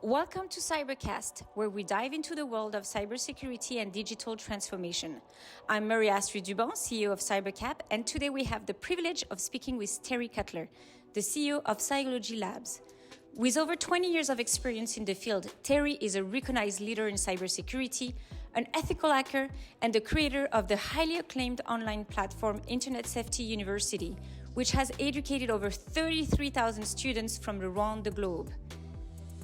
Welcome to Cybercast, where we dive into the world of cybersecurity and digital transformation. I'm Marie-Astrid Dubon, CEO of Cybercap, and today we have the privilege of speaking with Terry Cutler, the CEO of Cyology Labs. With over 20 years of experience in the field, Terry is a recognized leader in cybersecurity, an ethical hacker, and the creator of the highly acclaimed online platform Internet Safety University, which has educated over 33,000 students from around the globe.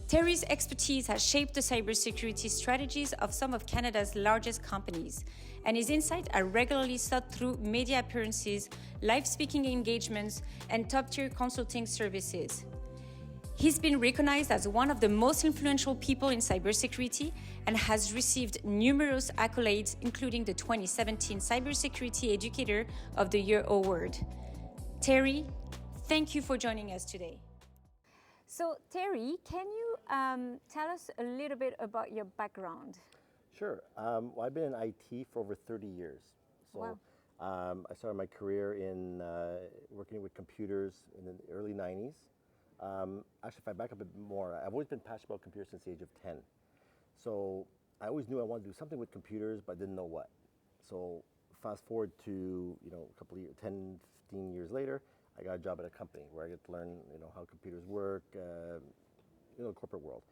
Terry's expertise has shaped the cybersecurity strategies of some of Canada's largest companies, and his insights are regularly sought through media appearances, live speaking engagements, and top-tier consulting services. He's been recognized as one of the most influential people in cybersecurity and has received numerous accolades, including the 2017 Cybersecurity Educator of the Year award. Terry, thank you for joining us today. So, Terry, can you tell us a little bit about your background? Sure. Well, I've been in IT for over 30 years. So, wow. I started my career in working with computers in the early 90s. Actually, if I back up a bit more, I've always been passionate about computers since the age of 10. So I always knew I wanted to do something with computers, but I didn't know what. So fast forward to, a couple of years, 10, 15 years later, I got a job at a company where I get to learn, how computers work, corporate world.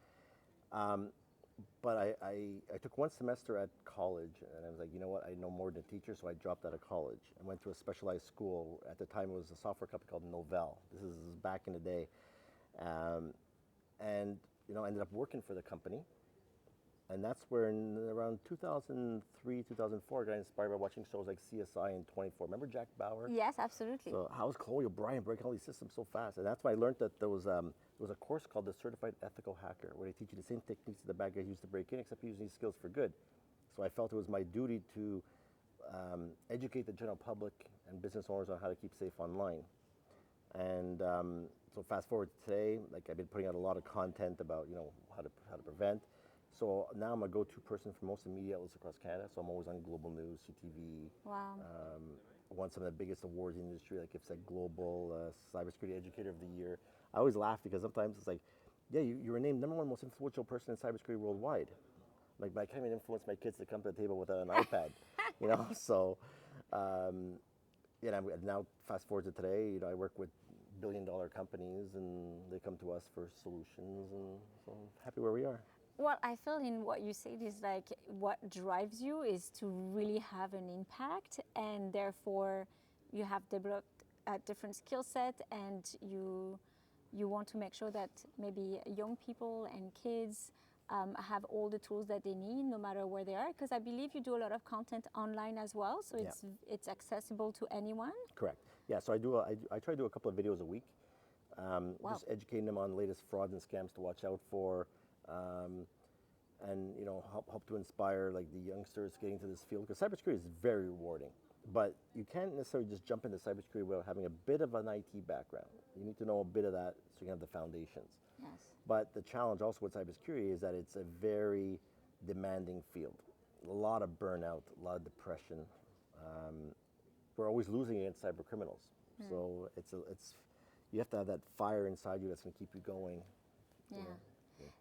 But I took one semester at college, and I was like, you know what, I know more than a teacher, so I dropped out of college and went to a specialized school. At the time, it was a software company called Novell. This is back in the day. And, ended up working for the company. And that's where in around 2003, 2004, I got inspired by watching shows like CSI and 24. Remember Jack Bauer? Yes, absolutely. So how's Chloe O'Brien breaking all these systems so fast? And that's when I learned that there was a course called the Certified Ethical Hacker, where they teach you the same techniques that the bad guys used to break in, except using these skills for good. So I felt it was my duty to educate the general public and business owners on how to keep safe online. And so fast forward to today, like I've been putting out a lot of content about how to prevent. So now I'm a go-to person for most of the media outlets across Canada. So I'm always on Global News, CTV. Wow. Won some of the biggest awards in the industry, like IFSEC Global, Cybersecurity Educator of the Year. I always laugh because sometimes it's like, yeah, you were named number one most influential person in cybersecurity worldwide. Like, but I can't even influence my kids to come to the table with an iPad, So, now fast forward to today, I work with billion-dollar companies, and they come to us for solutions, and so I'm happy where we are. Well, I feel in what you said is like what drives you is to really have an impact, and therefore you have developed a different skill set, and you want to make sure that maybe young people and kids have all the tools that they need, no matter where they are. Because I believe you do a lot of content online as well, so it's accessible to anyone. Correct. Yeah. So I try to do a couple of videos a week, just educating them on the latest frauds and scams to watch out for. And help to inspire like the youngsters getting to this field, because cybersecurity is very rewarding, but you can't necessarily just jump into cybersecurity without having a bit of an IT background. You need to know a bit of that so you can have the foundations. Yes. But the challenge also with cybersecurity is that it's a very demanding field. A lot of burnout, a lot of depression. We're always losing against cyber criminals. So it's you have to have that fire inside you that's going to keep you going. Yeah.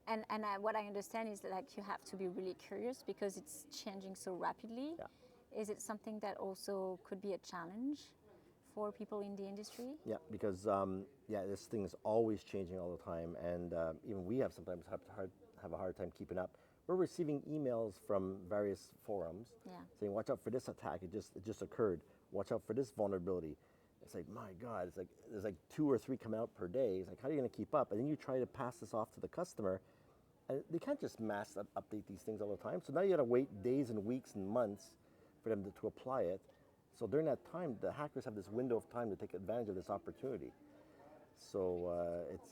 And what I understand is that like you have to be really curious because it's changing so rapidly. Yeah. Is it something that also could be a challenge for people in the industry? Yeah, because this thing is always changing all the time, and even we sometimes have a hard time keeping up. We're receiving emails from various forums saying, "Watch out for this attack! It just occurred. Watch out for this vulnerability." It's like, my God, it's like there's like 2 or 3 coming out per day. It's like, how are you going to keep up? And then you try to pass this off to the customer, and they can't just mass update these things all the time. So now you got to wait days and weeks and months for them to apply it. So during that time, the hackers have this window of time to take advantage of this opportunity. So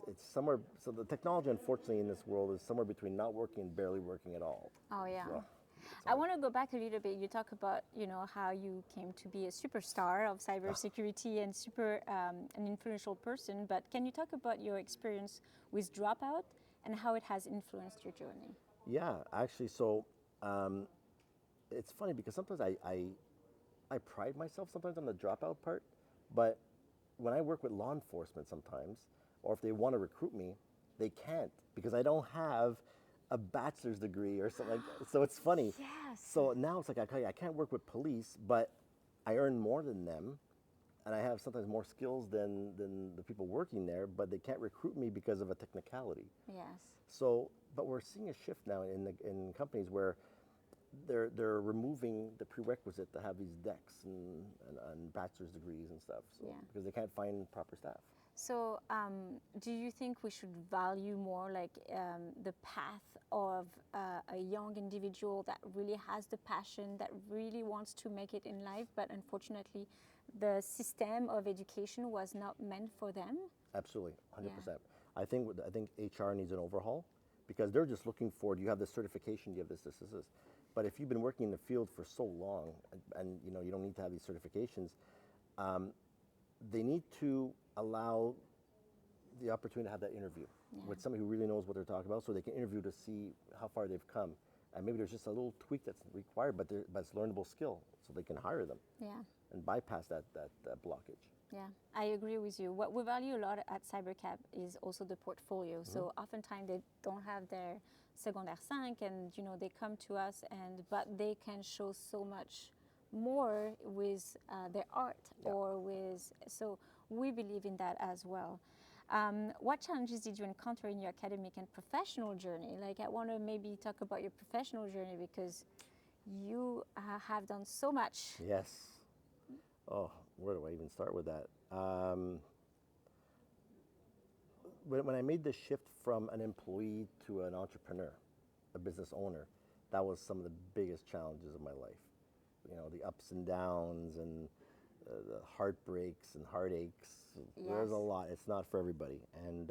it's somewhere. So the technology, unfortunately, in this world is somewhere between not working and barely working at all. Oh yeah. So, I want to go back a little bit. You talk about how you came to be a superstar of cybersecurity and an influential person. But can you talk about your experience with Dropout and how it has influenced your journey? Yeah, actually, so it's funny because sometimes I pride myself sometimes on the Dropout part, but when I work with law enforcement sometimes, or if they want to recruit me, they can't because I don't have a bachelor's degree or something like that. So it's funny. Yes. So now it's like, okay, I can't work with police, but I earn more than them. And I have sometimes more skills than the people working there, but they can't recruit me because of a technicality. Yes. So, but we're seeing a shift now in companies where they're removing the prerequisite to have these DECs and bachelor's degrees and stuff. So, Yeah. because they can't find proper staff. So, do you think we should value more like the path of a young individual that really has the passion, that really wants to make it in life, but unfortunately, the system of education was not meant for them? Absolutely, 100%. I think HR needs an overhaul because they're just looking for, do you have this certification, do you have this. But if you've been working in the field for so long and you know you don't need to have these certifications, they need to allow the opportunity to have that interview with somebody who really knows what they're talking about, so they can interview to see how far they've come. And maybe there's just a little tweak that's required, but it's learnable skill, so they can hire them and bypass that blockage. Yeah, I agree with you. What we value a lot at CyberCap is also the portfolio. So oftentimes they don't have their secondaire 5, and you know they come to us, but they can show so much more with their art or with. So we believe in that as well. What challenges did you encounter in your academic and professional journey? Like, I want to maybe talk about your professional journey because you have done so much. Yes. Oh, where do I even start with that? When I made the shift from an employee to an entrepreneur, a business owner, that was some of the biggest challenges of my life. You know, the ups and downs and the heartbreaks and heartaches. Yes. There's a lot. It's not for everybody. And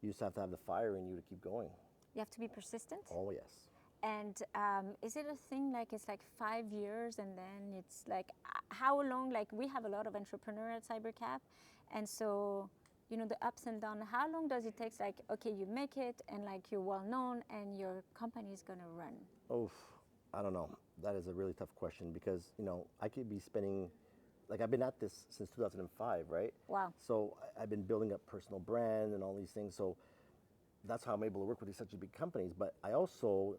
you just have to have the fire in you to keep going. You have to be persistent. Oh, yes. And is it a thing like it's like 5 years and then it's like how long? Like we have a lot of entrepreneurs at CyberCap, and so you know the ups and downs. How long does it take? Like okay, you make it and like you're well known and your company is gonna run. Oh, I don't know. That is a really tough question because you know I could be spending, like I've been at this since 2005, right? Wow. So I've been building up personal brand and all these things. So that's how I'm able to work with these such big companies. But I also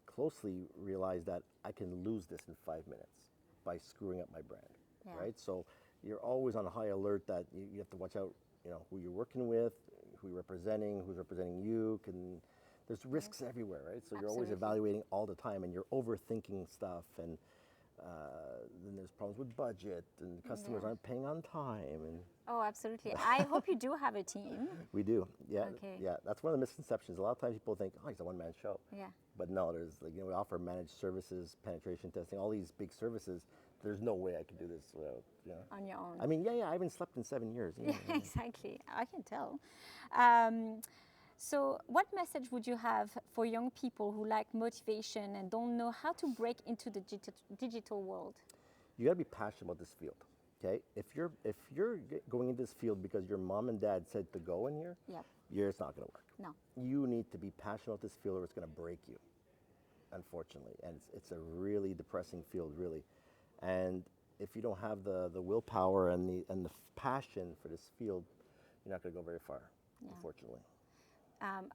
closely realize that I can lose this in 5 minutes by screwing up my brand, right? So you're always on high alert that you have to watch out, you know, who you're working with, who you're representing, who's representing you. There's risks everywhere, right? So you're always evaluating all the time, and you're overthinking stuff, and then there's problems with budget, and customers aren't paying on time, and oh, absolutely. I hope you do have a team. we do, yeah, Okay. yeah. That's one of the misconceptions. A lot of times people think, oh, he's a one-man show. Yeah. But no, there's like, you know, we offer managed services, penetration testing, all these big services. There's no way I could do this without, you know. On your own. I mean, yeah, I haven't slept in 7 years. You know? Yeah, exactly. I can tell. So, what message would you have for young people who lack motivation and don't know how to break into the digital world? You got to be passionate about this field. Okay, if you're going into this field because your mom and dad said to go in here, it's not going to work. No. You need to be passionate about this field, or it's going to break you. Unfortunately, and it's a really depressing field, really. And if you don't have the willpower and the passion for this field, you're not going to go very far. Unfortunately.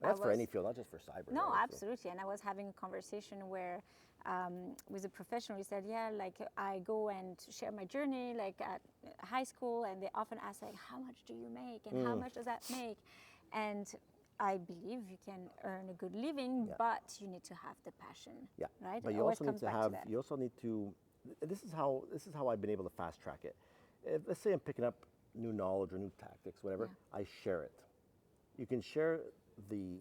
That's for any field, not just for cyber. No, right? absolutely. And I was having a conversation where with a professional, he said, yeah, like I go and share my journey, like at high school, and they often ask, like, how much do you make, and how much does that make? And I believe you can earn a good living, but you need to have the passion. Yeah. Right. But you also need to have. You also need to. This is how I've been able to fast track it. Let's say I'm picking up new knowledge or new tactics, whatever. I share it. You can share the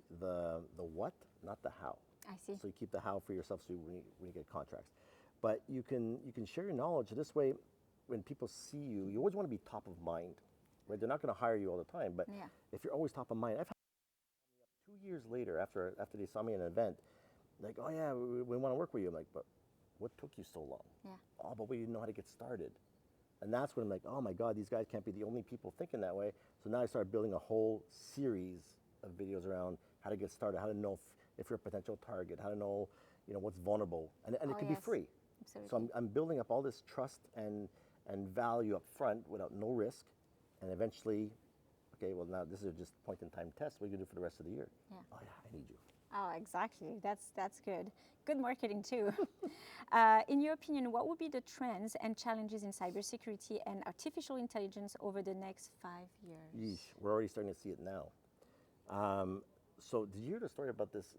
what, not the how. I see. So you keep the how for yourself, so when you get contracts. But you can share your knowledge. This way, when people see you, you always want to be top of mind. Right? They're not going to hire you all the time, but if you're always top of mind, I've had 2 years later after they saw me at an event, like, oh yeah, we want to work with you. I'm like, but what took you so long? Yeah. Oh, but we didn't know how to get started. And that's when I'm like, oh my God, these guys can't be the only people thinking that way. So now I started building a whole series of videos around how to get started, how to know if you're a potential target, how to know, you know, what's vulnerable, and it can be free. Absolutely. So I'm building up all this trust and value up front without no risk, and eventually, okay, well now this is just point-in-time test. What are you gonna do for the rest of the year? Yeah. Oh yeah, I need you. Oh, exactly. That's good. Good marketing too. In your opinion, what would be the trends and challenges in cybersecurity and artificial intelligence over the next 5 years? Yeesh, we're already starting to see it now. So did you hear the story about this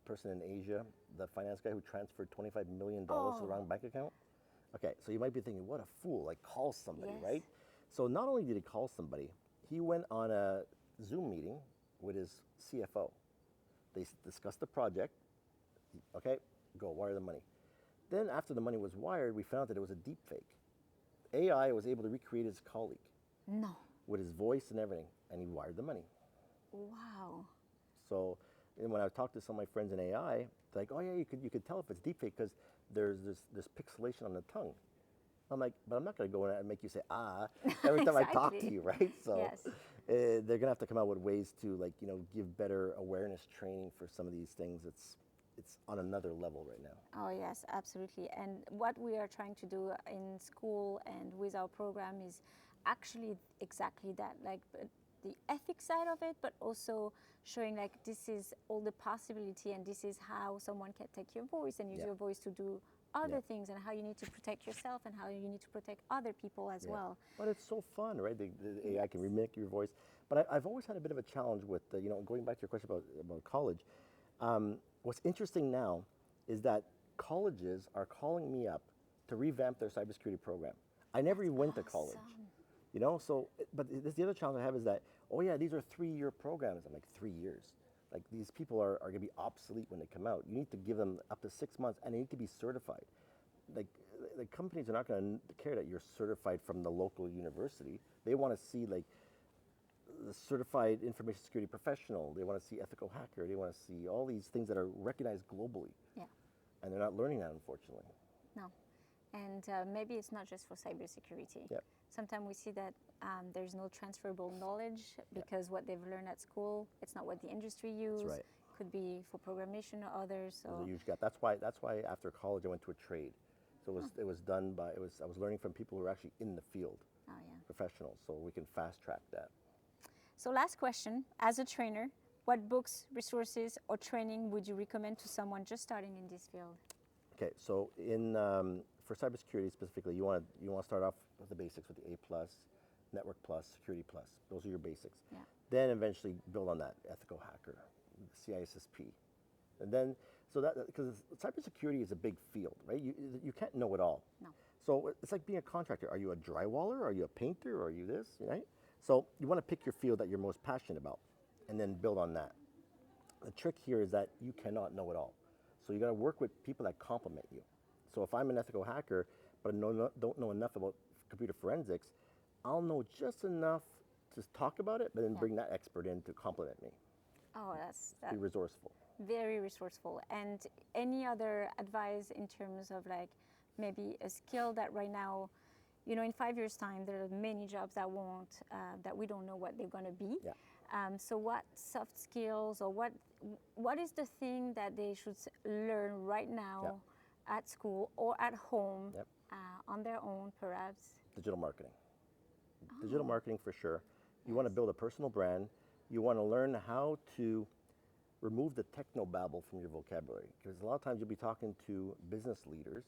person in Asia, the finance guy who transferred $25 million to the wrong bank account? Okay, so you might be thinking, what a fool, like call somebody, Yes. right? So not only did he call somebody, he went on a Zoom meeting with his CFO. They discussed the project. Okay, go wire the money. Then after the money was wired, we found that it was a deep fake. AI was able to recreate his colleague No. with his voice and everything, and he wired the money. Wow. So and when I talked to some of my friends in AI, they're like, oh yeah, you could tell if it's deepfake because there's this pixelation on the tongue. I'm like, but I'm not going to go in and make you say ah every time I talk to Exactly. you, right? So Yes. they're going to have to come out with ways to give better awareness training for some of these things. It's on another level right now. Oh, yes, absolutely. And what we are trying to do in school and with our program is actually exactly that, like the ethics side of it, but also showing like this is all the possibility and this is how someone can take your voice and use Yeah. your voice to do other Yeah. things and how you need to protect yourself and how you need to protect other people as Yeah. well. But it's so fun, right? The AI can remake your voice. But I've always had a bit of a challenge with, going back to your question about college. What's interesting now is that colleges are calling me up to revamp their cybersecurity program. I never even went to college, So, but the other challenge I have is that, oh yeah, these are 3-year programs. I'm like, 3 years? Like these people are going to be obsolete when they come out. You need to give them up to 6 months, and they need to be certified. Like companies are not going to care that you're certified from the local university. They want to see like the certified information security professional. They want to see ethical hacker. They want to see all these things that are recognized globally. Yeah. And they're not learning that, unfortunately. No. And maybe it's not just for cybersecurity. Yep. Sometimes we see that there's no transferable knowledge because what they've learned at school, it's not what the industry uses. That's right. Could be for programmation or others. There's So a huge gap. That's why after college I went to a trade. So it was done by I was learning from people who are actually in the field, oh yeah. professionals. So we can fast track that. So last question, as a trainer, what books, resources, or training would you recommend to someone just starting in this field? Okay, so for cybersecurity specifically, you want to start off with the basics with the A+, Network Plus, Security Plus. Those are your basics. Yeah. Then eventually build on that, ethical hacker, CISSP, and then because cybersecurity is a big field, right? You can't know it all. No. So it's like being a contractor. Are you a drywaller? Are you a painter? Are you this? Right? So you want to pick your field that you're most passionate about, and then build on that. The trick here is that you cannot know it all. So you got to work with people that complement you. So if I'm an ethical hacker, but don't know enough about computer forensics, I'll know just enough to talk about it, but then bring that expert in to complement me. Oh, that's Be resourceful. very resourceful. And any other advice in terms of like maybe a skill that right now, in 5 years' time, there are many jobs that that we don't know what they're going to be. Yeah. So what soft skills or what is the thing that they should learn right now at school or at home on their own perhaps? Digital marketing. Digital marketing for sure. You want to build a personal brand. You want to learn how to remove the technobabble from your vocabulary, because a lot of times you'll be talking to business leaders,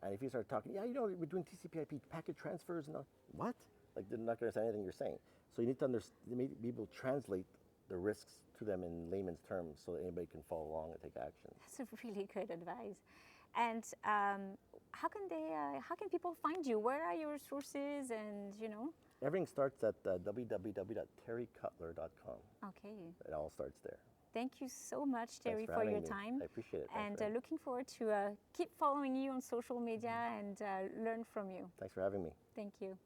and if you start talking, we're doing TCP/IP packet transfers and all, what? Like they're not going to understand anything you're saying. So you need to be able to translate the risks to them in layman's terms so that anybody can follow along and take action. That's a really good advice. And how can people find you? Where are your resources? And Everything starts at www.terrycutler.com. Okay. It all starts there. Thank you so much, Terry, for for your having me. time. I appreciate it. And looking forward to keep following you on social media and learn from you. Thanks for having me. Thank you.